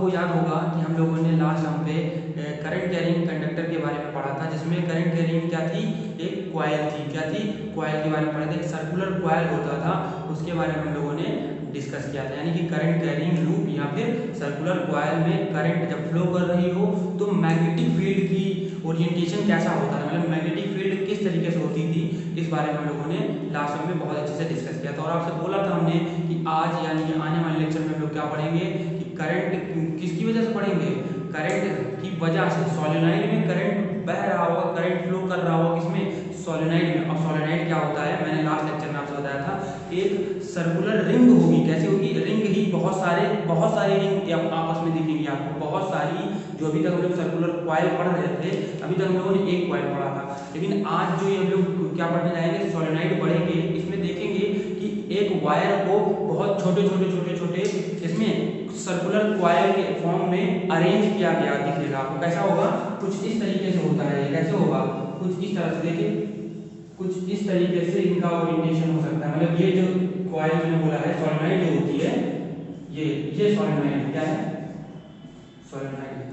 आपको याद होगा कि हम लोगों ने लास्ट टर्म पे करंट कैरिंग कंडक्टर के बारे में पढ़ा था, जिसमें करंट कैरिंग क्या थी, एक कॉइल थी। क्या थी? कॉइल के बारे में पढ़ा था। एक सर्कुलर कॉइल होता था, उसके बारे में हम लोगों ने डिस्कस किया था। यानी कि करंट कैरिंग लूप या फिर सर्कुलर कॉइल में करंट जब फ्लो कर रही हो तो मैग्नेटिक फील्ड की ओरिएंटेशन कैसा होता है, मतलब मैग्नेटिक फील्ड किस तरीके से होती थी, इस बारे में हम लोगों ने लास्ट टाइम में बहुत अच्छे से डिस्कस किया था। और आपसे बोला था हमने कि आज यानी कि आने वाले लेक्चर में हम लोग क्या पढ़ेंगे कि करंट किसकी वजह से पढ़ेंगे, करंट की वजह से। सोलेनोइड में करंट बह रहा होगा, करंट फ्लो कर रहा होगा, किसमें, सोलेनोइड में। अब सोलेनोइड क्या होता है, मैंने लास्ट लेक्चर में आपसे बताया था, एक सर्कुलर रिंग होगी। कैसी होगी? रिंग ही बहुत सारे रिंग आपस में दिखेंगी आपको, बहुत सारी। जो अभी तक हम लोग सर्कुलर कॉइल पढ़ रहे थे, अभी तक हम लोगों ने एक कॉइल पढ़ा था, लेकिन आज जो ये हम लोग क्या पढ़ने जाएंगे, सोलेनोइड पढ़ेंगे। इसमें देखेंगे कि एक वायर को बहुत छोटे इसमें सर्कुलर कॉइल के फॉर्म में अरेंज किया गया दिखेगा आपको। कैसा होगा? कुछ इस तरीके से होता है। कैसे होगा? कुछ इस तरह से। देखिए, कुछ इस तरीके से इनका ओरिएंटेशन हो सकता है। मतलब ये जो कॉइल मैंने बोला है, सोलेनोइड जो होती है, ये सोलेनोइड क्या है, सोलेनोइड।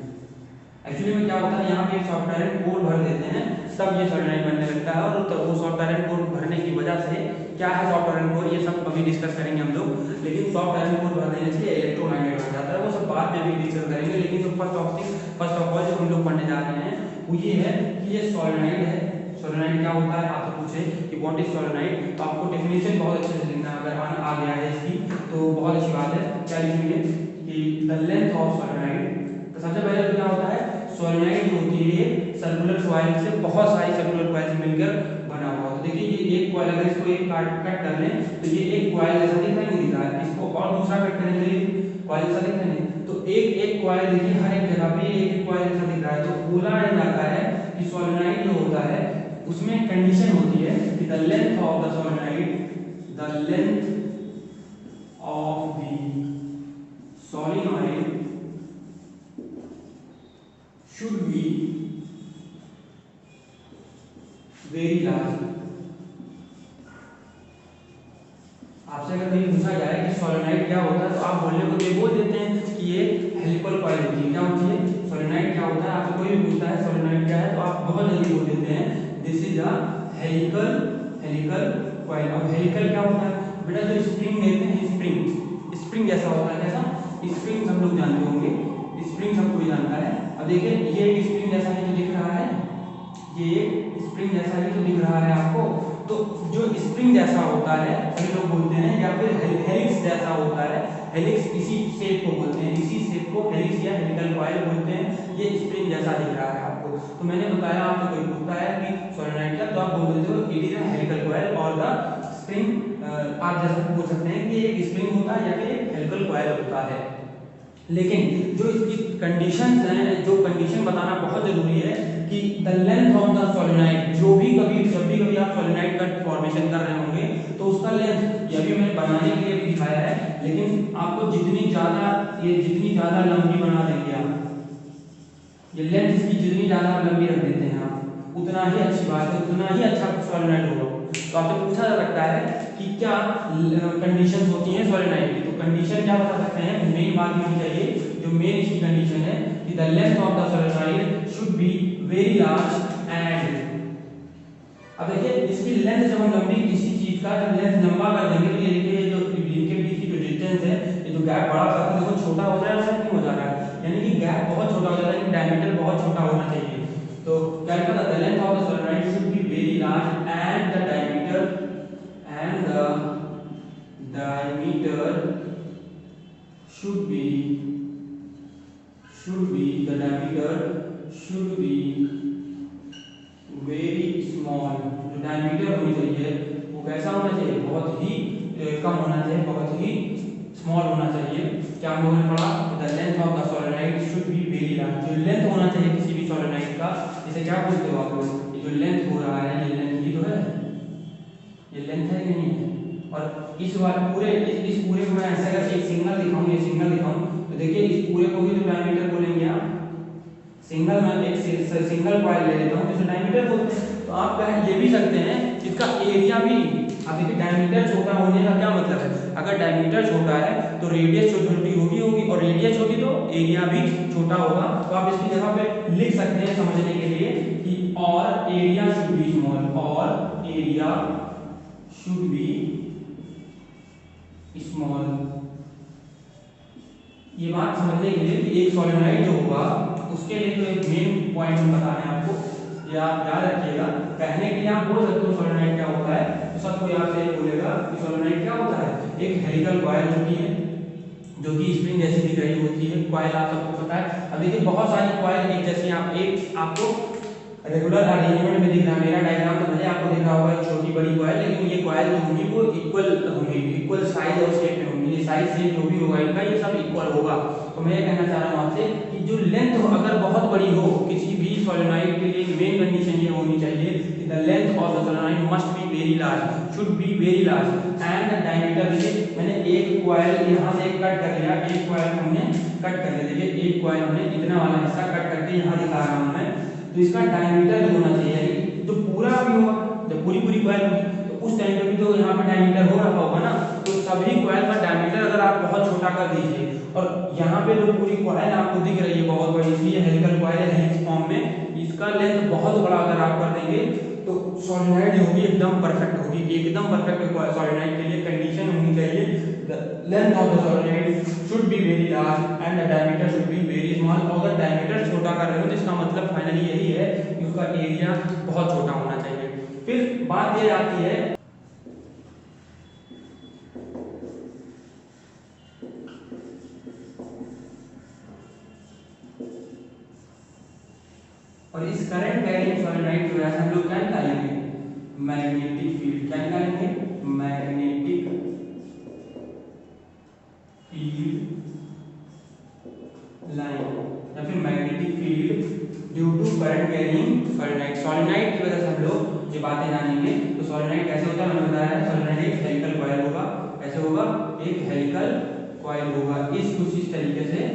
एक्चुअली में क्या होता है, यहाँ पे सॉफ्टवेयर कोड भर देते हैं, तब ये सोलेनोइड बनने लगता है। और तब वो सॉफ्टवेयर कोड भरने की वजह से क्या है सॉफ्टवेयर कोड, ये सब अभी डिस्कस करेंगे हम लोग। लेकिन सॉफ्टवेयर कोड भर देने से इलेक्ट्रोमैग्नेट बन जाता है, वो सब बाद में भी डिस्कस करेंगे। लेकिन जो फर्स्ट ऑफ ऑल जो हम लोग पढ़ने जा रहे हैं वो ये है कि ये सोलेनोइड है। सोलेनोइड क्या होता है, आपसे पूछे कि व्हाट इज सोलेनोइड, तो आपको डेफिनेशन बहुत अच्छे से लिखना है। अगर आ गया है इसकी तो बहुत अच्छी बात है। क्या लिखेंगे कि द लेंथ ऑफ सोलेनोइड। तो सबसे पहले तो क्या होता है, सोलेनोइड जो होती है सर्कुलर कॉइल से, बहुत सारी सर्कुलर कॉइल से मिलकर बना हुआ। तो देखिए ये एक कॉइल, अगर इसको एक कट कर लें तो ये एक कॉइल जैसा दिख रहा है। इसको और दूसरा कट करें तो ये कॉइल जैसा दिख रहा है। तो एक कॉइल देखिए हर एक जगह पे एक कॉइल जैसा दिख रहा है। तो बोला जाता है कि सोलेनोइड जो होता है उसमें कंडीशन होती है कि the length of the solenoid, the length of the solenoid should be very large। आपसे अगर कहीं पूछा जाए कि सोलेनोइड क्या होता है, तो आप बोलने को ये बोल देते हैं कि ये हेलिकल कॉइल होती है। क्या होती है? सोलेनोइड क्या होता है, आपसे कोई भी पूछता है सोलेनोइड क्या है, तो आप बहुत जल्दी बोल देते हैं this is a helical coil. अब हेलिकल क्या होता है बेटा, जो स्प्रिंग देते हैं, स्प्रिंग जैसा होता है। कैसा? स्प्रिंग हम लोग जानते होंगे, स्प्रिंग सब कोई जानता है। अब देखिए ये एक स्प्रिंग जैसा ही तो दिख रहा है, ये एक स्प्रिंग जैसा ही तो दिख रहा है आपको। तो जो स्प्रिंग जैसा होता है सभी लोग बोलते हैं, या फिर हेलिक्स जैसा होता है, हेलिक्स इसी शेप को बोलते हैं, इसी शेप को हेलिक्स या हेलिकल कॉइल बोलते हैं। ये स्प्रिंग जैसा दिख रहा है आपको। तो मैंने बताया, आपको कोई पूछता है कि सोलेनोइड क्या, तो आप बोल देते हो it is a helical coil और द स्प्रिंग। आप जैसा बोल सकते हैं कि एक स्प्रिंग होता है या फिर एक हेलिकल कॉइल होता है। लेकिन जो इसकी कंडीशन हैं, जो कंडीशन बताना बहुत जरूरी है कि the length of the solenoid, जब भी कभी आप सोलेनोइड का फॉर्मेशन कर रहे होंगे तो उसका लेंथ, ये भी मैंने बनाने के लिए भी दिखाया है, लेकिन आपको जितनी ज्यादा लंबी बना देंगे आप, ये लेंथ इसकी जितनी ज्यादा लंबी रख देते हैं आप, उतना ही अच्छी बात है, उतना ही अच्छा सोलेनोइड होगा। तो आपसे पूछा जा सकता है कि क्या कंडीशन होती हैं सोलेनोइड की, तो कंडीशन क्या बता सकते हैं, मेन बात होनी चाहिए, जो मेन इसकी कंडीशन है कि the length of the solenoid should be very large and. अब देखिए इसकी लेंथ जब हम लंबी किसी चीज का लेंथ लंबा कर देंगे तो ये देखिए जो इनके बीच की जो डिस्टेंस है, ये जो गैप बड़ा करते हैं देखो छोटा हो जा रहा है, क्यों हो जा रहा है, यानी कि गैप बहुत छोटा हो जा रहा है, डायमीटर बहुत छोटा होना चाहिए। तो क्या लिखा था, the length of the solenoid should be very large and the diameter should be very small। जो डायमीटर होनी चाहिए वो कैसा होना चाहिए, बहुत ही कम होना चाहिए, बहुत ही स्मॉल होना चाहिए। क्या हम लोगों ने पढ़ा, the length of the solenoid should be very large. जो लेंथ होना चाहिए किसी भी सोलेनोइड का, इसे क्या बोलते हो आप लोग, ये जो लेंथ हो रहा है, ये लेंथ ही तो है, ये लेंथ है कि नहीं है। और इस पूरे को मैं ऐसा अगर एक सिंगल दिखाऊं, ये सिंगल दिखाऊं, तो देखिए इस पूरे को भी तो डायमीटर बोलेंगे आप, सिंगल में एक सिंगल कॉइल ले लेता हूँ तो इसे डायमीटर बोलते हैं। तो आप कह ये भी सकते हैं इसका एरिया भी। अब देखिए डायमीटर छोटा होने का क्या मतलब है, अगर डायमीटर छोटा है तो रेडियस छोटी होगी और रेडियस छोटी तो एरिया भी छोटा होगा। तो आप इसकी जगह पे लिख सकते हैं समझने के लिए कि और एरिया शुड बी स्मॉल, और एरिया शुड बी स्मॉल। ये बात समझने के लिए कि एक सोलेनोइड जो होगा उसके लिए तो एक मेन पॉइंट हम बता रहे हैं आपको, ये आप याद रखिएगा। कहने के लिए आप बोल सकते हो सोलेनोइड क्या होता है, तो सबको याद से बोलेगा कि सोलेनोइड क्या होता है, एक हेलिकल कॉइल होती है जो कि स्प्रिंग जैसी दिख रही होती है। कॉइल आप सबको पता है। अब देखिए बहुत सारी कॉइल एक जैसी, आप एक आपको रेगुलर अरेंजमेंट में दिख रहा है, मेरा डायग्राम तो भले आपको दिख रहा होगा एक छोटी बड़ी कॉइल, लेकिन ये कॉइल जो होंगी वो इक्वल होंगी, इक्वल साइज और शेप में होंगी। ये साइज शेप जो भी होगा इनका ये सब इक्वल होगा। तो मैं ये कहना चाह रहा हूँ आपसे कि जो लेंथ अगर बहुत बड़ी हो किसी भी सोलेनोइड के लिए, मेन कंडीशन ये होनी चाहिए कि the length of the solenoid must be very large, should be very large and the diameter. देखिए मैंने एक कॉइल यहाँ से कट कर लिया, एक कॉइल हमने कट कर लिया। देखिए एक कॉइल हमने इतना वाला हिस्सा कट करके यहाँ दिखा रहा हूँ मैं। तो इसका डायमीटर जो होना चाहिए, यानी जो पूरा भी होगा, जब पूरी कॉइल होगी तो उस टाइम पे भी तो यहाँ पे डायमीटर हो रखा होगा ना। तो सभी कॉइल का डायमीटर अगर आप बहुत छोटा कर दीजिए, और यहाँ पे जो पूरी कॉइल आपको दिख रही है बहुत बड़ी, इसलिए हेलिकल कॉइल है हेलिक्स फॉर्म में, इसका लेंथ बहुत बड़ा अगर आप कर देंगे तो सोलेनोइड होगी एकदम परफेक्ट होगी, एकदम परफेक्ट सोलेनोइड के लिए कंडीशन होनी चाहिए the length of the solenoid should be very large and the diameter should be very small. अगर डायमीटर छोटा कर रहे हो तो इसका मतलब फाइनली यही है कि उसका एरिया बहुत छोटा होना चाहिए। फिर बात ये आती है और इस करंट कैरिंग सोलेनोइड की वजह से हम लोग क्या निकालेंगे, मैग्नेटिक फील्ड। क्या निकालेंगे, मैग्नेटिक फील्ड लाइन या फिर magnetic field due to current carrying solenoid. Solenoid की वजह से हम लोग ये बातें जानेंगे। तो सोलेनोइड कैसे होता है मैंने बताया है, सोलेनोइड एक हेलिकल कॉइल होगा। कैसे होगा, एक हेलिकल कॉइल होगा। कुछ इस तरीके से,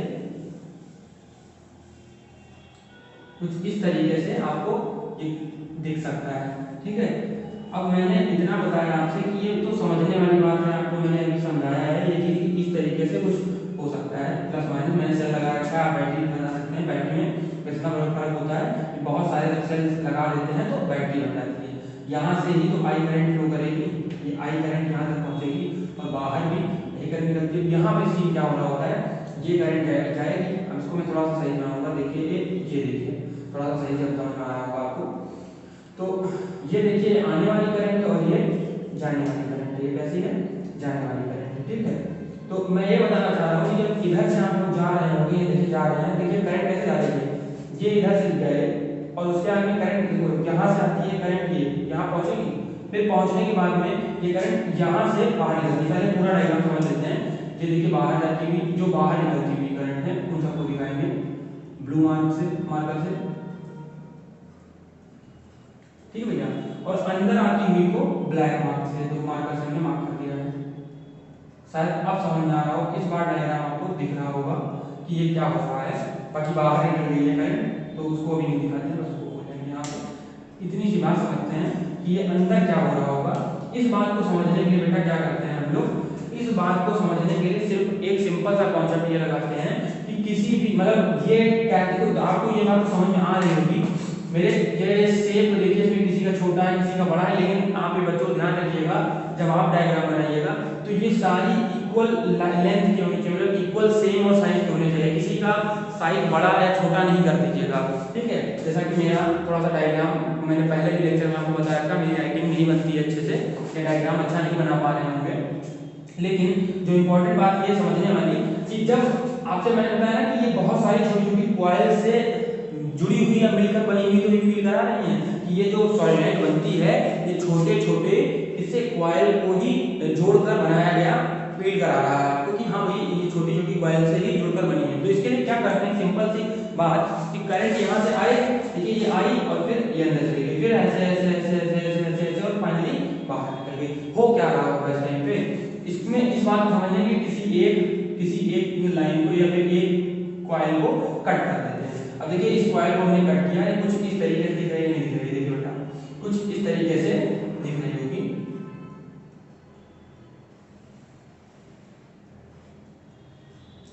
कुछ इस तरीके से आपको ये दिख सकता है। ठीक है, अब मैंने इतना बताया आपसे कि ये तो समझने वाली बात है, आपको मैंने अभी समझाया है ये चीज इस तरीके से कुछ हो सकता है। प्लस माइनस मैंने सेल लगा रखा है, आप बैटरी बना सकते हैं। बैटरी में कितना फर्क होता है कि बहुत सारे जब सेल्स लगा देते हैं तो बैटरी बन जाती है। यहाँ से ही तो आई करंट फ्लो करेगी, ये आई करंट यहाँ तक पहुँचेगी और बाहर भी यही करंट निकलती है। यहाँ पे सीन क्या हो रहा होता है, ये करंट जाएगी। अब इसको मैं थोड़ा सा सही बनाऊंगा, देखिए ये देखिए थोड़ा सा सही से समझ में आया होगा आपको। तो ये देखिए आने वाली करंट और ये जाने वाली करंट, ये कैसी है, जाने वाली करंट। ठीक है, तो मैं ये बताना चाह रहा हूँ कि जब इधर से आप लोग जा रहे होंगे, ये देखिए जा रहे हैं, देखिए करंट कैसे जा रही है, ये इधर से गए और उसके आगे करंट यहाँ से आती है, करंट ये यहाँ पहुँचेगी। फिर पहुँचने के बाद में ये करंट यहाँ से बाहर निकलती है। पहले पूरा डायग्राम समझ लेते हैं। ये देखिए बाहर जाती हुई, जो बाहर निकलती हुई करंट है उन सबको दिखाएंगे ब्लू मार्कर से। ठीक है भैया, और अंदर आती हुई को ब्लैक मार्क से, दो मार्कर से हमने मार्क कर दिया है। शायद अब समझ में आ रहा हो, इस बार डायग्राम आपको दिख रहा होगा कि ये क्या हो रहा है। बाकी बाहर निकल गई है करंट तो उसको भी नहीं दिखाते, बस उसको बोलेंगे यहाँ पे। इतनी सी बात समझते हैं कि ये अंदर क्या हो रहा होगा। इस बात को समझने के लिए बेटा क्या करते हैं हम लोग, इस बात को समझने के लिए सिर्फ एक सिंपल सा कॉन्सेप्ट ये लगाते हैं कि किसी भी मतलब ये कहते तो आपको ये बात समझ में आ रही होगी। मेरे ये शेप देखिए, इसमें किसी का छोटा है किसी का बड़ा है, लेकिन आप ये बच्चों ध्यान रखिएगा जब आप डायग्राम बनाइएगा तो ये सारी इक्वल लेंथ की होनी चाहिए, मतलब इक्वल सेम और साइज के होने चाहिए। किसी का साइज बड़ा या छोटा नहीं कर दीजिएगा। ठीक है, जैसा कि मेरा थोड़ा सा डायग्राम मैंने पहले भी लेक्चर में आपको बताया था, मेरी राइटिंग नहीं बनती है अच्छे से, ये डायग्राम अच्छा नहीं बना पा रहे होंगे। लेकिन जो इम्पोर्टेंट बात ये समझने वाली कि जब आपसे मैंने बताया ना कि ये बहुत सारी छोटी छोटी कॉइल से जुड़ी हुई या मिलकर बनी हुई, तो ये फील करा रही है कि ये जो सोलेनोइड बनती है ये छोटे छोटे इससे कॉइल को ही जोड़कर बनाया गया फील करा रहा है आपको कि हाँ भाई ये छोटी छोटी कॉइल से ही जुड़कर बनी है। तो इसके लिए क्या करते हैं, सिंपल सी बात कि करंट यहाँ से आए, ठीक है, ये आई और फिर ये अंदर चली गई, फिर ऐसे ऐसे ऐसे ऐसे ऐसे ऐसे ऐसे और फाइनली बाहर निकल गई। हो क्या रहा होगा इस टाइम पे, इसमें इस बात को समझने की किसी एक लाइन को या फिर एक कॉइल को कट कर देते हैं। अब देखिए इस कॉइल को हमने कट किया है, कुछ इस तरीके से दिख रही है, नहीं दिख रही, देखिए बेटा कुछ इस तरीके से दिख रही होगी,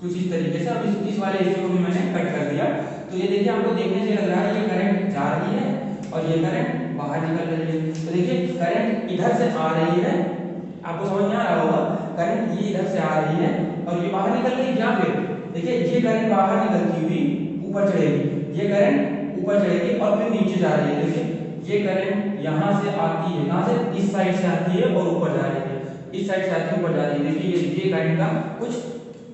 कुछ इस तरीके से। अब इस वाले हिस्से को भी मैंने कट कर दिया। तो ये देखिए आपको देखने से लग रहा है ये करंट जा रही है और ये करंट बाहर निकल रही है। तो देखिए करंट इधर से आ रही है, आपको समझ में आ रहा होगा, करंट ये इधर से आ रही है और ये बाहर निकल रही है। क्या फिर देखिए ये करंट बाहर निकलती हुई ऊपर चढ़ेगी, ये करंट ऊपर चढ़ेगी और फिर नीचे जा रही है। देखिए ये करंट यहाँ से आती है, यहाँ से इस साइड से आती है और ऊपर जा रही है, इस साइड से आती है ऊपर जा रही है। देखिए ये करंट का कुछ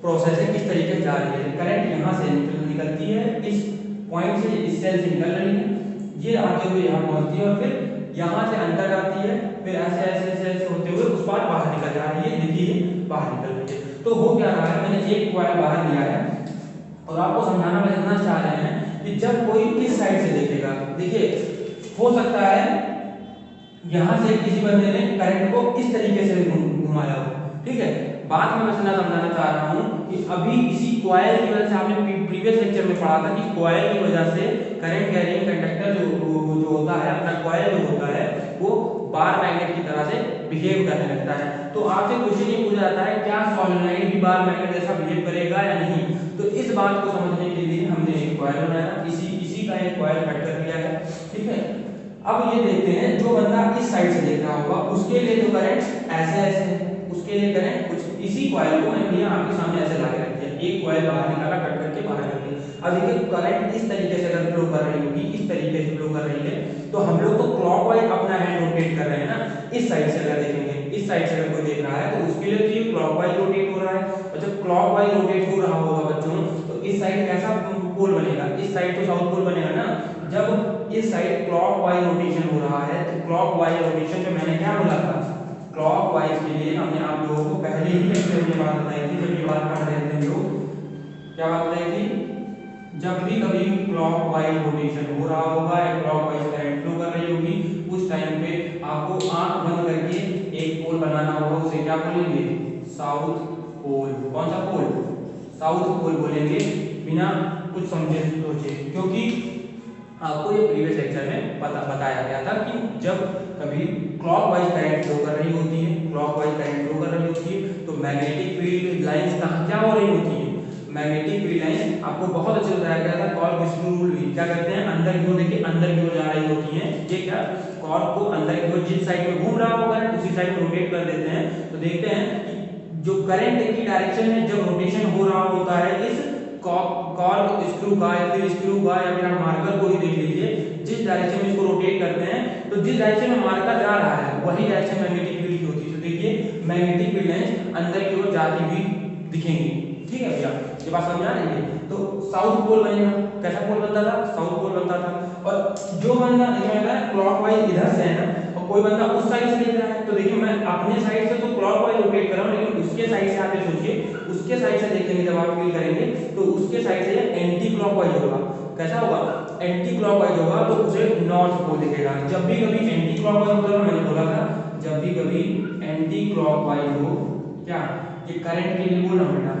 प्रोसेस है, किस तरीके से जा रही है। करंट यहाँ से निकलती है, इस पॉइंट से, इस सेल से निकल रही है, ये आते हुए यहाँ पहुंचती है और फिर यहाँ से अंदर जाती है, फिर ऐसे ऐसे ऐसे ऐसे होते हुए उस पार बाहर निकल जा रही है। देखिए बाहर निकल रही है। तो हो क्या रहा है, मैंने एक कॉइल बाहर लिया है और आपको समझाना समझना चाह रहे हैं कि जब कोई इस साइड से देखेगा, देखिए हो सकता है यहाँ से किसी बंदे ने करंट को इस तरीके से घुमाया हो, ठीक है। बात में समझाना चाह रहा हूँ कि अभी इसी कॉइल की वजह से, आपने प्रीवियस लेक्चर में पढ़ा था कि कॉइल की वजह से करंट कैरिंग कंडक्टर जो होता है, अपना कॉइल जो होता है वो बार मैग्नेट की तरह से बिहेव करने लगता है। तो आपसे क्वेश्चन ये पूछा जाता है क्या सोलेनोइड भी बार मैग्नेट जैसा बिहेव करेगा या नहीं। तो इस बात को समझने के लिए हमने एक कॉइल बनाया, इसी का एक कॉइल कट कर दिया है, ठीक है। अब ये देखते हैं जो बंदा इस साइड से देख रहा होगा उसके लिए तो करंट ऐसे ऐसे है, उसके लिए करंट कुछ इसी कॉइल को मैंने आपके सामने ऐसे ला के रख दिया, एक कॉइल बाहर निकाला, कट करके बाहर कर दिया। अब देखिए करंट इस तरीके से अगर फ्लो कर रही होगी, इस तरीके से फ्लो कर रही है, तो हम लोग तो क्लॉकवाइज अपना हैंड रोटेट कर रहे हैं ना। इस साइड से अगर देखेंगे, इस साइड से अगर कोई देख रहा है तो उसके लिए तो ये क्लॉकवाइज रोटेट हो रहा है, और जब क्लॉकवाइज रोटेट हो रहा होगा बच्चों तो इस साइड कैसा पोल बनेगा, इस साइड तो साउथ पोल बनेगा ना। जब इस साइड क्लॉकवाइज रोटेशन हो रहा है तो क्लॉकवाइज रोटेशन में मैंने क्या बोला था, क्लॉकवाइज के लिए हमने आप लोगों को पहले ही लेक्चर में बात बताई थी, जब ये बात पढ़ रहे थे लोग, क्या बात बताई थी, जब भी कभी क्लॉकवाइज रोटेशन हो रहा होगा या क्लॉकवाइज करंट फ्लो कर रही होगी, उस टाइम पे आपको आंख बंद करके एक पोल बनाना होगा, उसे क्या बोलेंगे, साउथ पोल। कौन सा पोल, साउथ पोल बोलेंगे, बिना कुछ समझे सोचे, क्योंकि आपको ये प्रीवियस लेक्चर में बताया गया था कि जब कभी क्लॉकवाइज करंट फ्लो कर रही होती है, क्लॉकवाइज करंट फ्लो कर रही होती है तो मैग्नेटिक फील्ड लाइंस कहाँ क्या हो रही होती है, मैग्नेटिक फील्ड लाइंस आपको बहुत अच्छे से बताया गया था कॉर्क रूल भी, क्या करते हैं अंदर की ओर, देखिए अंदर की ओर जा रही होती हैं, ये क्या कॉर्क को अंदर की ओर जिस साइड में घूम रहा होगा उसी साइड में रोटेट कर देते हैं। तो देखते हैं कि जो करंट की डायरेक्शन में जब रोटेशन हो रहा होता है इस कॉर्क स्क्रू का या फिर स्क्रू का या फिर मार्कर को ही देख लीजिए, जिस डायरेक्शन में इसको रोटेट करते हैं तो जिस डायरेक्शन में मार्कर जा रहा है वही डायरेक्शन मैग्नेटिक फील्ड की होती है। तो देखिए मैग्नेटिक फील्ड लाइंस अंदर की ओर जाती हुई दिखेंगी, ठीक है भैया, ये बात समझ आ रही है। तो साउथ पोल बनेगा, कैसा पोल बनता था, साउथ पोल बनता था। और जो बंदा क्लॉकवाइज इधर से है ना और कोई बंदा उस साइड से देख रहा है तो देखिए मैं अपने साइड से तो क्लॉकवाइज रोटेट कर रहा हूँ, लेकिन उसके साइड से आप सोचिए, उसके साइड से देखेंगे जब आप फील करेंगे तो उसके साइड से एंटी क्लॉकवाइज होगा। कैसा होगा, एंटी क्लॉकवाइज होगा, तो उसे नॉर्थ पोल दिखेगा। जब भी कभी एंटी क्लॉकवाइज होता है, मैंने बोला था जब भी कभी एंटी क्लॉकवाइज हो, क्या ये करंट के लिए बोला बेटा,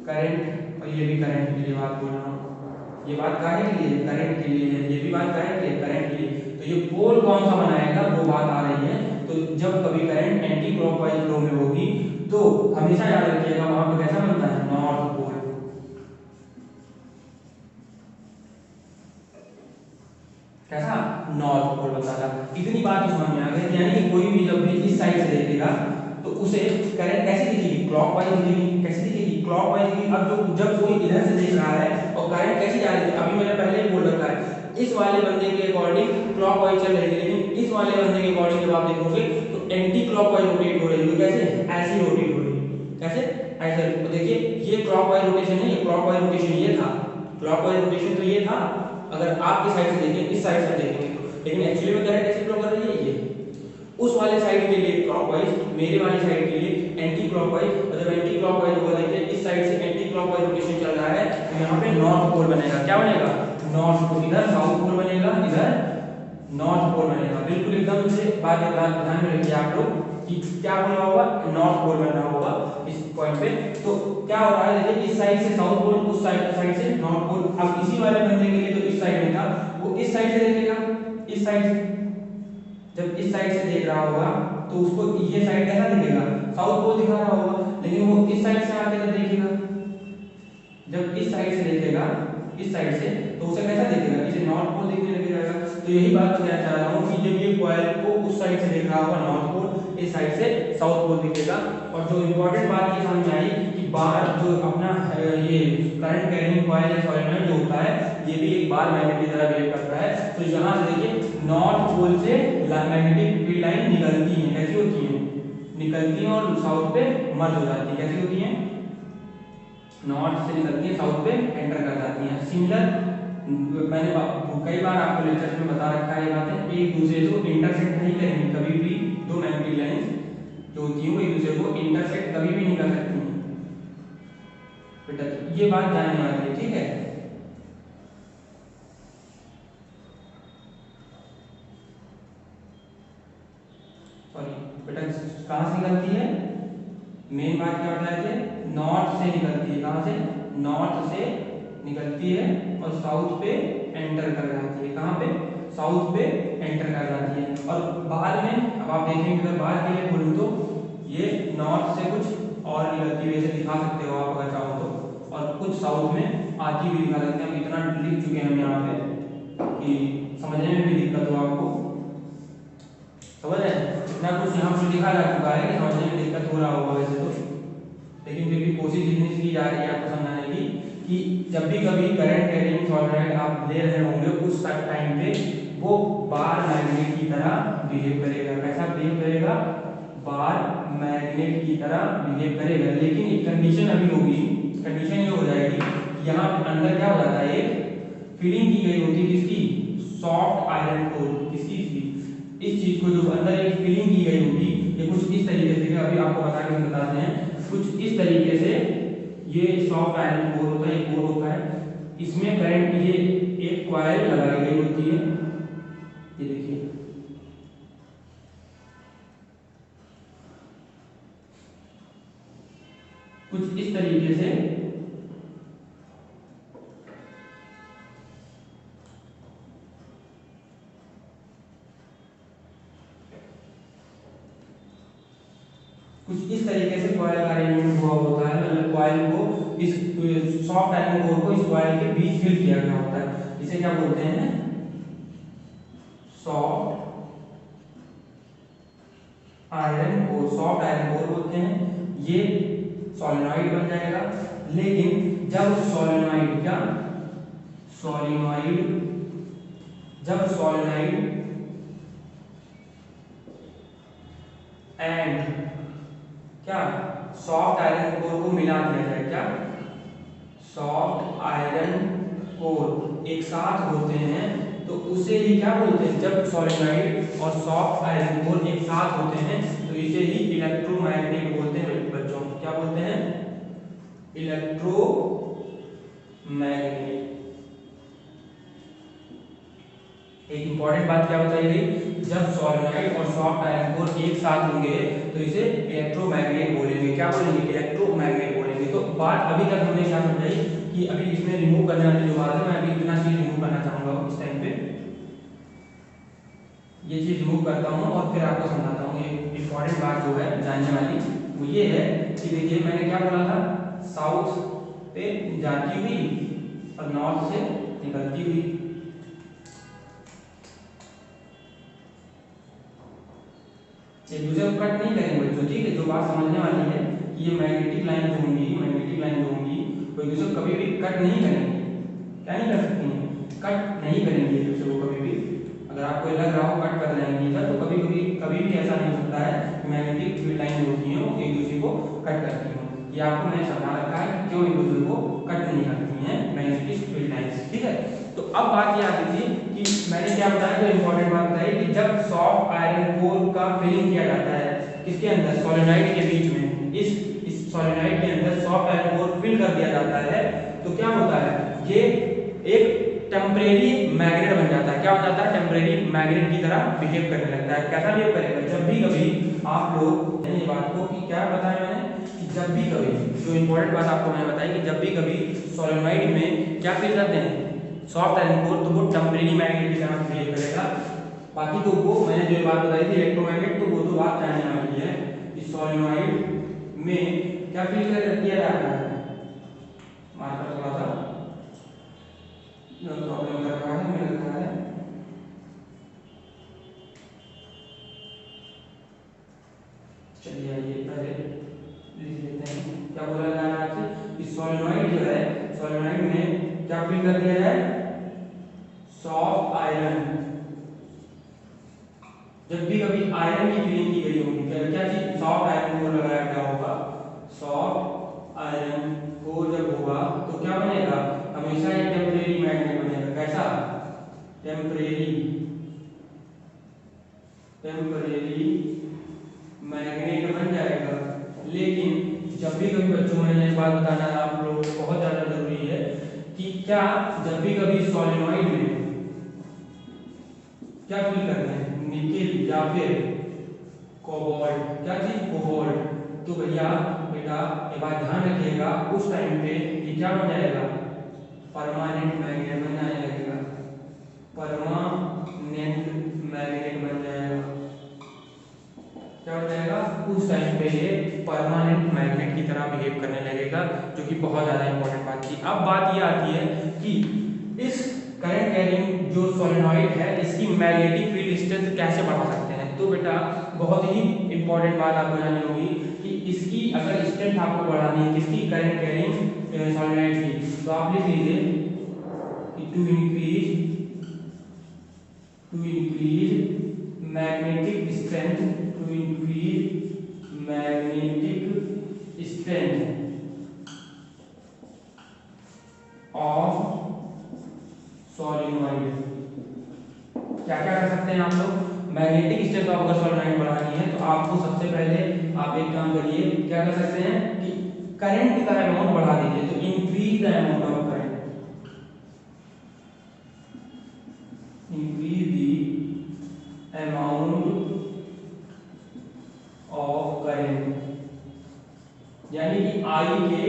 करंट, और ये भी करंट के लिए बात बोल रहा हूँ, ये बात काहे के लिए, करंट के लिए है, ये भी बात काहे के लिए, करंट के लिए। तो ये पोल कौन सा बनाएगा वो बात आ रही है। तो जब कभी करंट एंटी क्लॉकवाइज फ्लो में होगी तो हमेशा याद रखिएगा वहां पर कैसा बनता है, नॉर्थ पोल। कैसा, नॉर्थ पोल बनता था। इतनी बात समझ में आ गई, यानी कोई भी जब भी इस साइड से देखेगा तो उसे करंट कैसे दिखेगी, क्लॉकवाइज दिखेगी। कैसे दिखेगी, क्लॉकवाइज दिखेगी। अब जो जब कोई इधर से देख रहा है और करंट कैसी जा रही है, अभी मैंने पहले ही बोल रखा है, इस वाले बंदे के अकॉर्डिंग क्लॉकवाइज चल रही है, लेकिन इस वाले बंदे के अकॉर्डिंग जब आप देखोगे तो एंटी क्लॉकवाइज रोटेट हो रही है। कैसे, ऐसी रोटेट हो रही है, कैसे, ऐसे। तो देखिए ये क्लॉकवाइज रोटेशन है, ये क्लॉकवाइज रोटेशन ये था, क्लॉकवाइज रोटेशन तो ये था अगर आपके साइड से देखें, इस साइड से देखेंगे, लेकिन एक्चुअली में करंट कैसे फ्लो कर रही है, ये उस वाले साइड के लिए क्लॉकवाइज, मेरे वाली साइड के लिए एंटी क्लॉकवाइज। और जब एंटी क्लॉकवाइज होगा, देखिए इस साइड से एंटी क्लॉकवाइज रोटेशन चल रहा है तो यहाँ पे नॉर्थ पोल बनेगा। क्या बनेगा, नॉर्थ पोल। इधर साउथ पोल बनेगा, इधर नॉर्थ पोल बनेगा। बिल्कुल एकदम से बात ध्यान में रखिए आप लोग। कि क्या बन रहा होगा, नॉर्थ पोल बन रहा होगा इस पॉइंट पे। तो क्या हो रहा है, देखिए इस साइड से साउथ पोल, उस साइड से नॉर्थ पोल। अब इसी वाले बंदे के लिए जो इस साइड में था वो इस साइड से देखेगा, इस साइड से जब इस साइड से देख रहा होगा तो उसको ये साइड कैसा दिखेगा, साउथ पोल दिखा रहा होगा। लेकिन वो इस साइड से आके जब देखेगा, जब इस साइड से देखेगा, इस साइड से, तो उसे कैसा दिखेगा, इसे नॉर्थ पोल दिखने लग जाएगा। तो यही बात कहना चाह रहा हूँ कि जब ये कॉइल को उस साइड से देख रहा होगा नॉर्थ पोल, इस साइड से साउथ पोल दिखेगा। और जो इम्पोर्टेंट बात ये समझ में आई कि बार जो अपना ये करंट कैरिंग कॉइल या सॉलिनॉइड जो होता है ये भी एक बार मैग्नेट की तरह बिहेव करता है। तो यहाँ से देखिए नॉर्थ पोल से मैग्नेटिक फील्ड लाइन निकलती है, कैसी होती है, निकलती है और साउथ पे मर्ज हो जाती है। कैसी होती है, नॉर्थ से निकलती है साउथ पे एंटर कर जाती है। सिमिलर मैंने कई बार आपको लेक्चर में बता रखा है ये बातें, एक दूसरे को इंटरसेक्ट नहीं करेंगे कभी भी। दो मैग्नेटिक लाइंस जो होती है वो एक दूसरे को इंटरसेक्ट कभी भी नहीं कर सकती हैं बेटा, ये बात जानने वाली है, ठीक है। सॉरी बेटा, कहाँ से निकलती है, मेन बात क्या बताए थे, नॉर्थ से निकलती है। कहाँ से, नॉर्थ से निकलती है और साउथ पे एंटर कर जाती है। कहाँ पे, साउथ पे एंटर कर जाती है। और बाद में अब आप देखेंगे, अगर बाद के लिए बोलूँ तो ये नॉर्थ से कुछ और निकलती हुई ऐसे दिखा सकते हो आप अगर चाहो तो, और कुछ साउथ में आती हुई दिखा सकते हैं। हम इतना लिख चुके हैं हम यहाँ पे कि समझने में भी दिक्कत हो आपको, समझ रहे हैं, इतना कुछ यहाँ पर लिखा जा चुका है कि समझने में दिक्कत हो रहा होगा वैसे तो, लेकिन फिर भी कोशिश इतनी की जा रही है आपको समझाने की कि जब भी कभी करंट कैरिंग सॉलिनॉइड आप ले रहे होंगे उस टाइम पे वो बार मैग्नेट की तरह बिहेव करेगा। कैसा बिहेव करेगा, बार मैग्नेट की तरह बिहेव करेगा। लेकिन एक कंडीशन अभी होगी, कंडीशन ये हो जाएगी, यहाँ अंदर क्या हो जाता है, एक फीलिंग की गई होती है किसकी, सॉफ्ट आयरन कोर, किसकी, इस चीज को जो अंदर एक फीलिंग की गई होगी, ये कुछ इस तरीके से, अभी आपको बताते हैं, कुछ इस तरीके से ये सॉफ्ट आयरन कोर होता है, कोर होता है, इसमें करंट ये एक कॉइल लगाई गई होती है, ये देखिए कुछ इस तरीके से कॉइल का अरेंजमेंट हुआ होता है। मतलब कॉइल को इस सॉफ्ट आयरन कोर को इस कॉइल के बीच फिल किया गया होता है। इसे क्या बोलते हैं, soft iron core, soft iron core बोलते हैं। ये सॉलिनॉइड बन जाएगा। लेकिन जब सॉलिनॉइड क्या, सॉलिनॉइड जब सॉलिनॉइड एंड क्या सॉफ्ट आयरन कोर को मिला दिया जाए, क्या सॉफ्ट आयरन कोर एक साथ होते हैं तो उसे ही क्या बोलते हैं, जब सॉलिनॉइड और सॉफ्ट आयरन कोर एक साथ होते हैं तो इसे ही इलेक्ट्रोमैग्नेट बोलते हैं बच्चों। क्या बोलते हैं, इलेक्ट्रोमैग्नेट। एक इंपॉर्टेंट बात क्या बताई गई, जब सॉलिनॉइड और सॉफ्ट आयरन कोर एक साथ होंगे तो इसे इलेक्ट्रोमैग्नेट बोलेंगे। क्या बोलेंगे, इलेक्ट्रोमैग्नेट बोलेंगे। तो बात अभी तक हमने क्या समझाई कि अभी इसमें रिमूव करने वाली जो बात है, मैं अभी इतना चीज रिमूव करना चाहूंगा इस टाइम पे, ये चीज रिमूव करता हूँ और फिर आपको समझाता हूँ। ये इंपॉर्टेंट बात जो है जानने वाली वो ये है कि देखिए मैंने क्या बोला था, साउथ पे जाती हुई और नॉर्थ से निकलती हुई। एक दूसरे को कट नहीं करेंगे बच्चों, ठीक है। जो बात समझने वाली है कि ये मैग्नेटिक लाइन जो होंगी, मैग्नेटिक लाइन जो होंगी वो एक दूसरे को कभी भी कट नहीं करेंगे। क्या नहीं कर सकती हैं, कट नहीं करेंगे एक दूसरे को कभी भी। अगर आपको लग रहा हो कट कर जाएंगे इधर, तो कभी भी ऐसा नहीं हो सकता है कि मैग्नेटिक फील्ड लाइन जो होती हैं वो एक दूसरे को कट करती हों। ये आपको मैंने समझा रखा है कि क्यों एक दूसरे को कट नहीं करती हैं मैग्नेटिक फील्ड लाइंस, ठीक है। तो अब बात ये आती थी कि मैंने क्या बताया, जो इंपॉर्टेंट बात बताई कि जब सॉफ्ट आयरन कोर का फिलिंग किया जाता है किसके अंदर, सॉलिनॉइड के बीच में, इस सॉलिनॉइड के अंदर सॉफ्ट आयरन कोर फिल कर दिया जाता है तो क्या होता है, ये एक टेम्परेरी मैग्नेट बन जाता है। क्या हो जाता है, टेम्परेरी मैग्नेट की तरह बिहेव करने लगता है। कैसा बिहेव करेगा? जब भी कभी आप लोग ये बात को कि क्या बताया मैंने कि जब भी कभी, जो इंपॉर्टेंट बात आपको मैंने बताई कि जब भी कभी सोलेनॉइड में क्या फील करते हैं सॉफ्ट आयरन कोर, तो वो टेम्परेरी मैग्नेट की तरह बिहेव करेगा। बाकी तो वो मैंने जो बात बताई थी इलेक्ट्रोमैग्नेट, तो वो तो बात जानने वाली है कि सोलेनॉइड में क्या फील किया जा रहा है। मार्कर थोड़ा सा प्रॉब्लम कर रहा है, मुझे लगता है। चलिए आइए पहले लिख लेते हैं क्या बोला जा रहा है आपसे कि सोलेनॉइड जो है, सोलेनॉइड में क्या फील कर दिया जाए सॉफ्ट आयरन। जब भी कभी आयरन की फीलिंग की गई होगी, क्या चीज सॉफ्ट आयरन को लगाया गया होगा, सॉफ्ट आयरन को जब होगा तो क्या बनेगा, हमेशा एक टेम्परेरी मैग्नेट बनेगा। कैसा? टेम्परेरी मैग्नेट बन जाएगा। लेकिन जब भी कभी बच्चों में एक बात बताना है आप लोग को, बहुत ज्यादा जरूरी है कि क्या जब भी कभी सोलेनॉइड में क्या फील करते हैं निकेल या फिर कोबाल्ट, क्या चीज कोबाल्ट, तो भैया बेटा एक बात ध्यान रखिएगा उस टाइम पे ये क्या बन जाएगा परमानेंट मैग्नेट बन जाने लगेगा, परमानेंट मैग्नेट बन जाएगा। क्या हो जाएगा उस टाइम पे ये परमानेंट मैग्नेट की तरह बिहेव करने लगेगा, जो कि बहुत ज्यादा इंपॉर्टेंट बात थी। अब बात ये आती है कि इस करंट कैरिंग जो सोलेनॉइड है इसकी मैग्नेटिक फील्ड स्ट्रेंथ कैसे बढ़ा सकते हैं। तो बेटा बहुत ही इंपॉर्टेंट बात आपको जाननी होगी कि इसकी अगर स्ट्रेंथ आपको बढ़ानी है किसकी, करंट कैरिंग सोलेनॉइड की, तो आप लिख लीजिए कि to increase magnetic strength, to increase magnetic strength of solenoid. क्या क्या कर सकते हैं आप लोग, मैग्नेटिक स्ट्रेंथ ऑफ अगर सोलेनॉइड बढ़ानी है तो आपको सबसे पहले आप एक काम करिए, क्या कर सकते हैं कि करंट का अमाउंट बढ़ा दीजिए। तो increase the amount of current, increase the amount of current, यानी कि आई के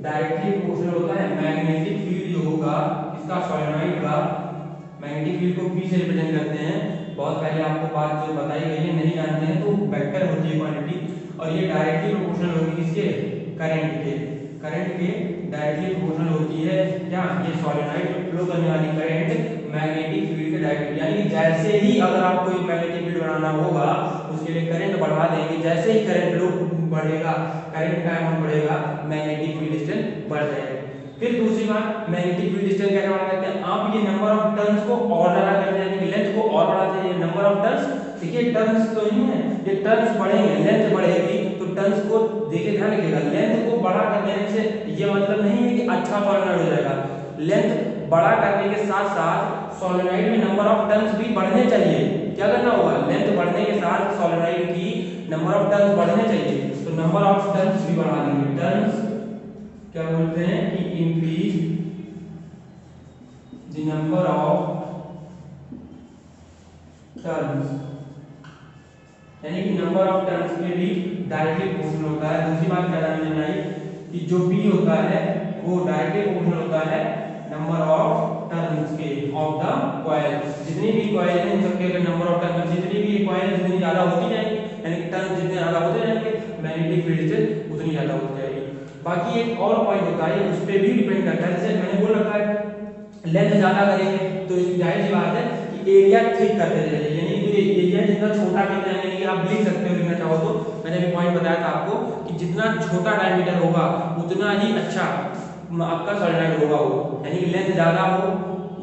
डायरेक्टली प्रोपोर्शनल होता है मैग्नेटिक फील्ड जो होगा इसका सोलेनॉइड का, मैग्नेटिक फील्ड को पी से रिप्रेजेंट करते हैं। बहुत पहले आपको बात जो बताई गई है नहीं जानते हैं तो वेक्टर होती है क्वांटिटी, और ये डायरेक्टली प्रोपोर्शनल होगी किसके, करंट के, करंट के डायरेक्टली प्रोपोर्शनल होती है क्या, ये सोलेनॉइड में फ्लो करने वाली करंट मैग्नेटिक फील्ड के डायरेक्टली, यानी कि जैसे ही अगर आपको एक मैग्नेटिक फील्ड बनाना होगा उसके लिए करंट बढ़ा देंगे, जैसे ही करंट फ्लो बढ़ेगा, करंट का अमाउंट बढ़ेगा, मैग्नेटिक फील्ड स्ट्रेंथ बढ़ जाएगा। फिर दूसरी बात, मैग्नेटिक फील्ड स्ट्रेंथ कैसे बढ़ा सकते हैं, आप ये नंबर ऑफ टर्न्स को और ज्यादा करते हैं, यानी लेंथ को और बढ़ाते हैं। नंबर ऑफ टर्न्स, देखिए टर्न्स तो नहीं है, ये टर्न्स बढ़ेंगे, लेंथ बढ़ेगी, तो टर्न्स को देखिए ध्यान रखिएगा, लेंथ को बड़ा कर देने से ये मतलब नहीं है कि अच्छा सोलेनॉइड हो जाएगा। लेंथ बड़ा करने के साथ साथ सोलेनॉइड में नंबर ऑफ टर्न्स भी बढ़ने चाहिए। क्या करना होगा, लेंथ बढ़ने के साथ सोलेनॉइड की नंबर ऑफ टर्न्स बढ़ने चाहिए, तो नंबर ऑफ टर्न्स भी बढ़ा देंगे। टर्न्स क्या बोलते हैं कि increase the number of turns, यानी कि नंबर ऑफ टर्न्स के भी डायरेक्टली प्रोपोर्शनल होता है। दूसरी बात क्या जाननी है कि जो बी होता है वो डायरेक्टली प्रोपोर्शनल होता है नंबर ऑफ टर्न्स के ऑफ द कॉइल। जितनी भी कॉइल है इन सबके नंबर ऑफ टर्न्स, जितनी भी कॉइल जितनी ज्यादा होती जाएंगी, यानी टर्न्स जितने ज्यादा होते जाएंगे मैग्नेटिक फील्ड से उतनी ज्यादा होती जाएगी। बाकी एक और पॉइंट होता है उस पर भी डिपेंड करता है, जैसे मैंने बोल रखा है लेंथ ज्यादा करेंगे तो इसकी जाहिर सी बात है कि एरिया ठीक करते जाइए, यानी कि एरिया जितना छोटा करते जाएंगे, कि आप लिख सकते हो लिखना चाहो तो, मैंने भी पॉइंट बताया था आपको कि जितना छोटा डायमीटर होगा उतना ही अच्छा आपका सोलेनॉइड होगा वो, यानी कि लेंथ ज्यादा हो,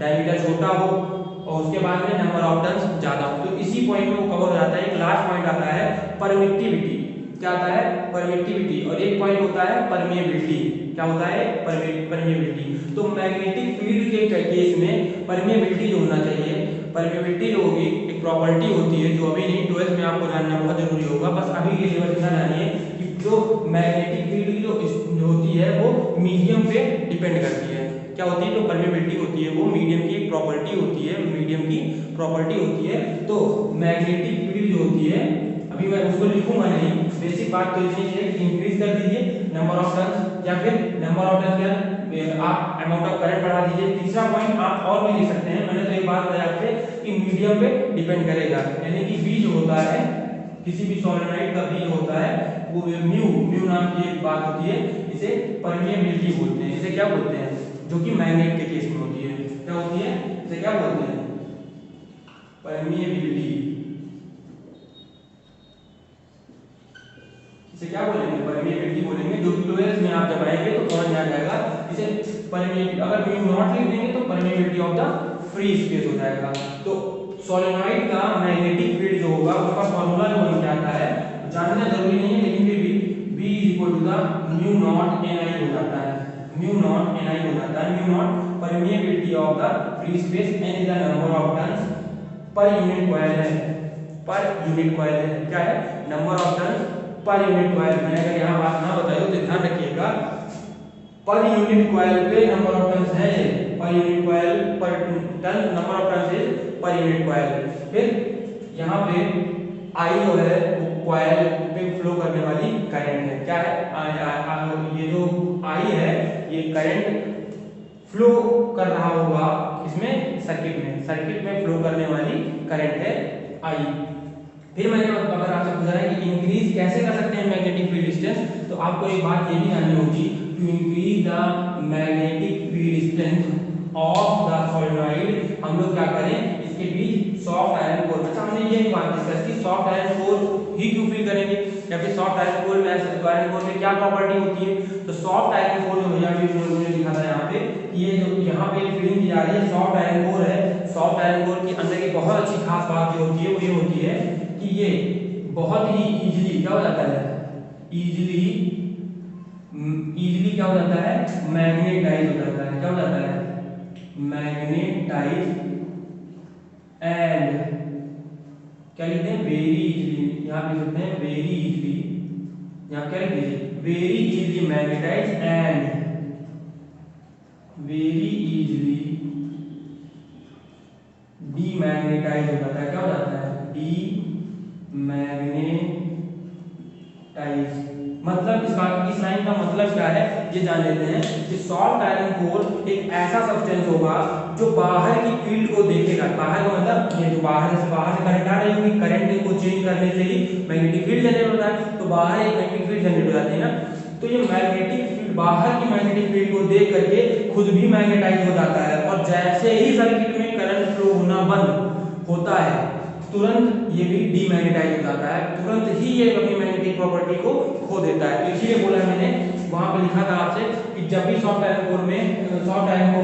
डायमीटर छोटा हो और उसके बाद में नंबर ऑफ टर्न्स ज्यादा हो। तो इसी पॉइंट में वो कवर हो जाता है। एक लास्ट पॉइंट आता है परमिटिविटी, क्या आता है परमिटिविटी, और एक पॉइंट होता है परमिएबिलिटी। क्या होता है परमिएबिलिटी। तो मैग्नेटिक फील्ड के केस में परमिएबिलिटी जो होना चाहिए, परमिएबिलिटी जो होगी एक प्रॉपर्टी होती है जो अभी नहीं 12th में आपको जानना बहुत जरूरी होगा, बस अभी के लिए इतना जानिए कि जो मैग्नेटिक फील्ड जो होती है वो मीडियम पे डिपेंड करती है। क्या होती है, जो परमिएबिलिटी होती है वो मीडियम की एक प्रॉपर्टी होती है, मीडियम की प्रॉपर्टी होती है। तो मैग्नेटिक फील्ड जो होती है, अभी मैं उसको लिखूंगा नहीं, बेसिक बात तो इतनी है कि इंक्रीज कर दीजिए नंबर ऑफ टर्न्स, या फिर नंबर ऑफ टर्न्स या आप अमाउंट ऑफ करंट बढ़ा दीजिए। तीसरा पॉइंट आप और भी लिख सकते हैं, मैंने तो एक बात बताया आपसे कि मीडियम पे डिपेंड करेगा, यानी कि बी जो होता है किसी भी सोलेनोइड का बी होता है वो म्यू नाम की एक बात होती है, इसे परमिएबिलिटी बोलते हैं। इसे क्या बोलते हैं, जो कि मैग्नेट के केस में होती है, क्या होती है, इसे क्या बोलते हैं, परमिएबिलिटी। इसे क्या बोलेंगे, परमिएबिलिटी बोलेंगे, जो कि लोएस्ट में आप जब आएंगे तो समझ में आ जाएगा। इसे परमिएबिलिटी, अगर म्यू नॉट लिख देंगे तो permeability of the free space हो जाएगा। तो सोलेनोइड का मैग्नेटिक फील्ड जो होगा उसका फॉर्मूला जो बन के आता है, जानना जरूरी नहीं है, लेकिन फिर भी B equal to the mu naught NI हो जाता है, म्यू नॉट NI हो जाता है। Mu naught permeability of the free space, N is the number of turns per unit coil है, पर यूनिट कॉइल है, क्या है, number of turns per unit coil. मैंने अगर यहाँ बात ना बताई तो ध्यान रखिएगा, पर यूनिट कॉइल पे नंबर ऑफ टर्न्स है, पर यूनिट कॉइल पर turn number of turns is per unit coil. फिर यहाँ पे I जो है वो कॉइल पे फ्लो करने वाली करंट है, क्या है, ये जो I है ये करंट फ्लो कर रहा होगा इसमें सर्किट में फ्लो करने वाली करंट है I। फिर मैंने अगर आपसे पूछा है कि इंक्रीज कैसे कर सकते हैं मैग्नेटिक फील्ड स्ट्रेंथ, तो आपको एक बात ये भी जाननी होगी, to increase the magnetic field strength of the solenoid हम लोग क्या करें, इसके बीच सॉफ्ट आयरन कोर। अच्छा, हमने ये बात डिस्कस की सॉफ्ट आयरन कोर ही क्यों फिल करेंगे, या फिर सॉफ्ट आयरन कोर में आयरन कोर में क्या प्रॉपर्टी होती है। तो सॉफ्ट आयरन कोर जो भैया भी उन्होंने लिखा था यहाँ पे, ये जो यहाँ पे फिलिंग की जा रही है सॉफ्ट आयरन कोर है। सॉफ्ट आयरन कोर के अंदर की बहुत अच्छी खास बात जो होती है वो ये होती है कि ये बहुत ही इजीली क्या हो जाता है, इजीली क्या हो जाता है, मैग्नेटाइज हो जाता है, क्या हो जाता है, मैग्नेटाइज एंड क्या लिखते हैं, वेरी इजीली, यहाँ पे लिखते हैं वेरी इजीली, यहाँ क्या लिख दीजिए, very easily magnetise and very easily demagnetise हो जाता है, क्या हो जाता है, डीमैग्नेटाइज। मतलब इस लाइन का मतलब क्या है ये जान लेते हैं कि सॉफ्ट आयरन कोर एक ऐसा सब्सटेंस होगा जो बाहर की फील्ड को देखेगा। बाहर का मतलब ये जो बाहर से करंट आ रही होगी, करंट को चेंज करने से ही मैग्नेटिक फील्ड जनरेट होता है, तो बाहर एक मैग्नेटिक फील्ड जनरेट हो जाती है ना, तो ये मैग्नेटिक फील्ड बाहर की मैग्नेटिक फील्ड को देख करके खुद भी मैग्नेटाइज हो जाता है, और जैसे ही सर्किट में करंट फ्लो होना बंद होता है तुरंत ये भी डीमैग्नेटाइज हो जाता है, तुरंत ही ये अपनी मैग्नेटिक प्रॉपर्टी को खो देता है। तो इसीलिए बोला मैंने वहां पे लिखा था आपसे कि जब भी सॉफ्ट आयरन कोर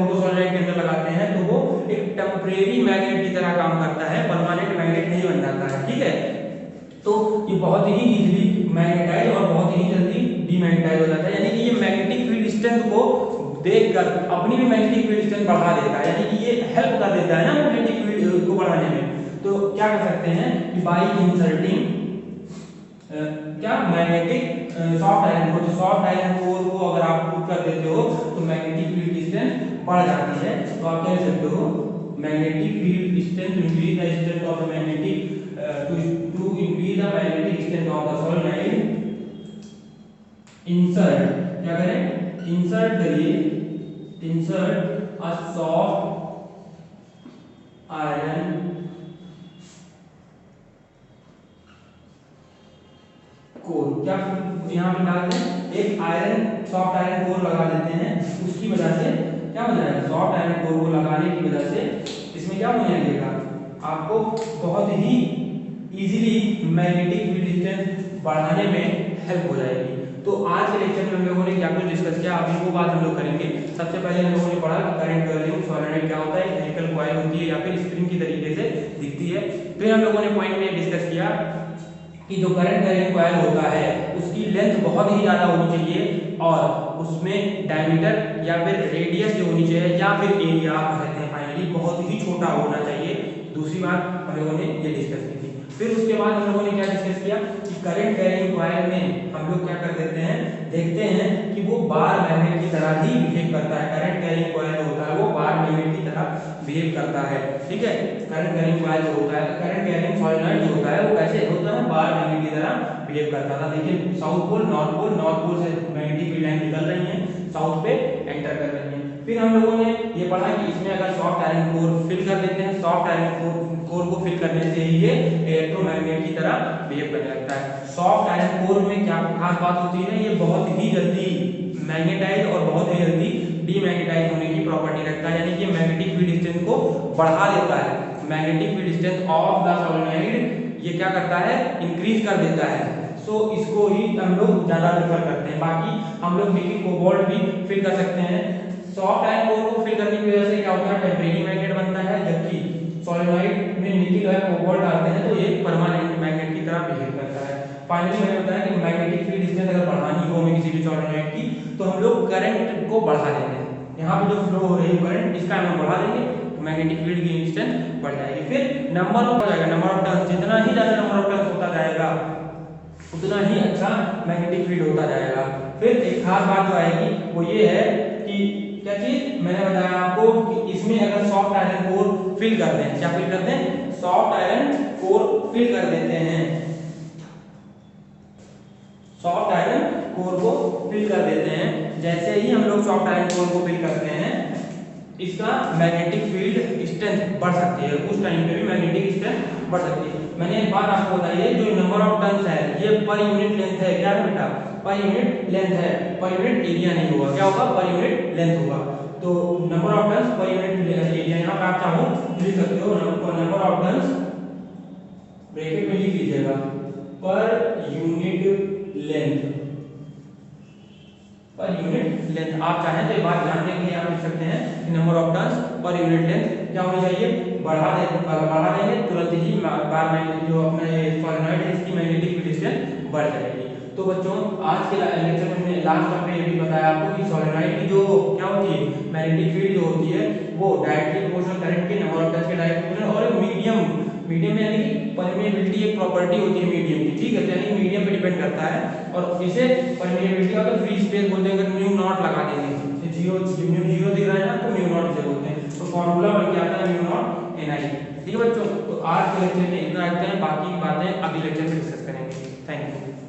को सोलेनोइड के अंदर लगाते हैं तो वो एक टेम्परेरी मैग्नेट की तरह काम करता है, परमानेंट मैग्नेट नहीं बन जाता है, ठीक है। तो ये बहुत ही इजीली मैग्नेटाइज और बहुत ही जल्दी डीमैग्नेटाइज हो जाता है, यानी कि ये मैग्नेटिक फील्ड स्ट्रेंथ को देखकर अपनी भी मैग्नेटिक फील्ड स्ट्रेंथ बढ़ा देता है, यानी कि ये हेल्प कर देता है ना मैग्नेटिक फील्ड को बढ़ाने में। तो क्या कर सकते हैं कि बाई इंसर्टिंग क्या magnetic soft iron core, soft iron core को अगर आप पुट कर देते हो तो मैग्नेटिक फील्ड स्ट्रेंथ बढ़ जाती है। तो आप कह सकते हो magnetic field strength increase the strength of the magnetic to increase the magnetic strength of the solenoid. Insert, क्या करें, इंसर्ट करिए, insert a soft iron core, क्या यहाँ पे डालते हैं एक आयरन सॉफ्ट आयरन कोर लगा देते हैं, उसकी वजह से क्या हो जाएगा, सॉफ्ट आयरन कोर को लगाने की वजह से इसमें क्या होने लगेगा, आपको बहुत ही इजीली मैग्नेटिक फील्ड स्ट्रेंथ बढ़ाने में हेल्प हो जाएगी। तो आज के लेक्चर में हम लोगों ने क्या कुछ डिस्कस किया, अभी वो बात हम लोग करेंगे। सबसे पहले हम लोगों ने पढ़ा कि करंट करिंग सोलेनोइड क्या होता है, इलेक्ट्रिकल कॉइल होती है या फिर स्प्रिंग की तरीके से दिखती है। फिर हम लोगों ने पॉइंट में डिस्कस किया कि जो करंट कैरिंग कॉइल होता है उसकी लेंथ बहुत ही ज़्यादा होनी चाहिए और उसमें डायमीटर या फिर रेडियस जो होनी चाहिए या फिर एरिया आप कहते हैं फाइनली बहुत ही छोटा होना चाहिए। दूसरी बात हम लोगों ने ये डिस्कस की थी। फिर उसके बाद हम लोगों ने क्या डिस्कस किया कि करंट कैरिंग कॉइल में हम लोग क्या कर देते हैं, देखते हैं कि वो बार मैग्नेट की तरह ही बिहेव करता है। करंट कैरिंग कॉइल होता है वो बार मैग्नेट की तरह बिहेव करता है, ठीक है। करंट कैरिंग कॉइल जो होता है, करंट कैरिंग सॉलिनॉइड जो होता है वो कैसे होता है, बार मैग्नेट की तरह बिहेव करता था। देखिए साउथ पोल नॉर्थ पोल से मैग्नेटिक फील्ड लाइन निकल रही है, साउथ पे एंटर कर रही है। फिर हम लोगों ने ये पढ़ा कि इसमें अगर सॉफ्ट आयरन कोर फिल कर देते हैं, सॉफ्ट आयरन कोर को फिल करने से ही ये इलेक्ट्रोमैग्नेट की तरह बिहेव करने लगता है। सॉफ्ट आयरन कोर में क्या खास बात होती है, ये बहुत ही जल्दी मैग्नेटाइज और बहुत ही जल्दी डीमैग्नेटाइज होने की प्रॉपर्टी रखता है, यानी कि मैग्नेटिक फील्ड स्ट्रेंथ को बढ़ा देता है। Magnetic field strength of the solenoid ये क्या करता है, इंक्रीज कर देता है। सो इसको ही हम लोग ज्यादा प्रेफर करते हैं। बाकी हम लोग निकिल कोबाल्ट भी फिल कर सकते हैं। सॉफ्ट आयरन कोर को फिल करने की वजह से क्या होता है, टेम्परेरी मैग्नेट बनता है, जबकि सॉलिनॉइड में निकिल और कोबाल्ट डालते हैं तो ये परमानेंट मैग्नेट की तरह बिहेव करता है। फाइनली मैंने बताया कि मैग्नेटिक फील्ड स्ट्रेंथ अगर बढ़ानी हो हमें किसी भी सॉलिनॉइड की, तो हम लोग करंट को बढ़ा देंगे। यहाँ पे जो फ्लो हो रही है करंट, इसका हम बढ़ा देंगे, मैग्नेटिक फील्ड की स्ट्रेंथ बढ़ जाएगी। फिर नंबर ऑफ टर्न्स, जितना ही ज्यादा नंबर ऑफ टर्न्स होता जाएगा उतना ही अच्छा मैग्नेटिक फील्ड होता जाएगा। फिर एक खास बात जो आएगी वो ये है कि क्या चीज मैंने बताया आपको कि इसमें अगर सॉफ्ट आयरन कोर फिल करते हैं, क्या फिल करते हैं, सॉफ्ट आयरन कोर फिल कर देते हैं, सॉफ्ट आयरन कोर को फिल कर देते हैं। जैसे ही हम लोग सॉफ्ट आयरन कोर को फिल करते हैं, इसका मैग्नेटिक फील्ड स्ट्रेंथ बढ़ सकती है, उस टाइम पे भी मैग्नेटिक स्ट्रेंथ बढ़ सकती है। मैंने एक बात आपको बताई है, जो नंबर ऑफ टर्न्स है ये पर यूनिट लेंथ है, क्या है बेटा, पर यूनिट लेंथ है, पर यूनिट एरिया नहीं होगा, क्या होगा, पर यूनिट लेंथ होगा। तो number of turns per unit area, यहाँ पे आप चाहो लिख सकते हो नंबर ऑफ टर्न्स ब्रैकेट में लिख लीजिएगा, per unit length, per unit length. आप चाहें तो ये बात ध्यान देंगे, आप लिख सकते हैं कि number of turns per unit length क्या होनी चाहिए, बढ़ा देंगे तुरंत ही बार मैग्नेट जो अपना ये सॉलिनॉइड है इसकी मैग्नेटिक फील्ड स्ट्रेंथ बढ़ जाएगी। तो बच्चों आज के लेक्चर में मैंने लास्ट में ये भी बताया आपको कि सॉलिनॉइड की जो क्या होती है, मैग्नेटिक फील्ड जो होती है वो डायरेक्टली प्रोपोर्शनल करंट के नंबर ऑफ टर्न्स के डायरेक्टली प्रोपोर्शनल, और मीडियम में यानी कि परमेबिलिटी एक प्रॉपर्टी होती है मीडियम की, ठीक है, यानी मीडियम पे डिपेंड करता है। और इसे परमेबिलिटी का तो फ्री स्पेस बोलते हैं, अगर म्यू नॉट लगा देंगे, जीरो दिख रहा है ना तो म्यू नॉट से बोलते हैं, तो फॉर्मूला बन के आता है म्यू नॉट एनआई। ठीक है बच्चों, तो आज के लेक्चर में इतना रखते हैं, बाकी बातें अगले लेक्चर में डिस्कस करेंगे। Thank you.